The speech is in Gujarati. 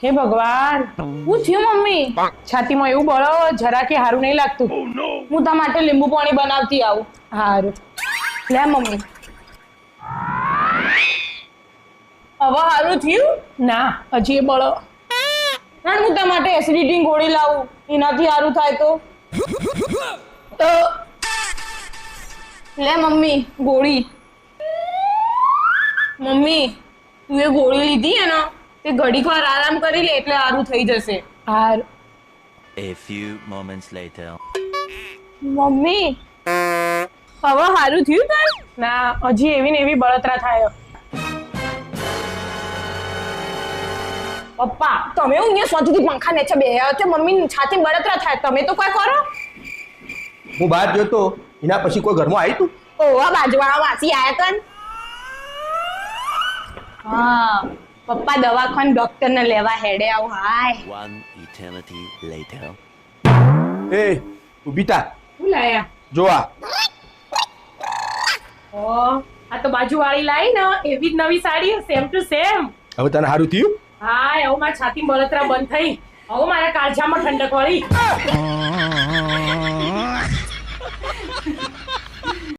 હે ભગવાન, શું થયું મમ્મી? છાતીમાં એવું બળો જરા કે હારું નહીં લાગતું. હું તમારા માટે લીંબુ પાણી બનાવતી આવું. હારું. લે મમ્મી. હવે સારું થયું? ના, હજી એ બળો. પણ હું તમારા માટે એસિડિટી ગોળી લાવું, એનાથી સારું થાય તો. લે મમ્મી ગોળી. મમ્મી તું એ ગોળી લીધી હે ને તે ઘડીક વાર આરામ કરી લે એટલે સારું થઈ જશે. હારું. A few moments later. Mummy હવે સારું થયું તાર? ના, હજી એવી ને એવી બળતરા થાય. પપ્પા તમે હું અહીંયા શાંતિથી પંખા નીચે બેહ્યા છો, મમ્મી છાતી બળતરા થાય, તમે તો કોઈ કરો. હું બહાર જોતો એના પછી કોઈ ઘરમાં આવી તું? ઓવા બાજુવાળા વાસી આયા તન. હા પપ્પા દવાખાને ડોક્ટર ને લેવા હેડે આવ. હાય One eternity later. એ ઊભી થા. શું લાયા? જો આ આ તો બાજુવાળી લાઈ ને એવી જ નવી સાડી, સેમ ટુ સેમ. હવે તને સારું થયું? હા, હવે મારી છાતી બળતરા બંધ થઈ. હવે મારા કાળજામાં ઠંડક વળી.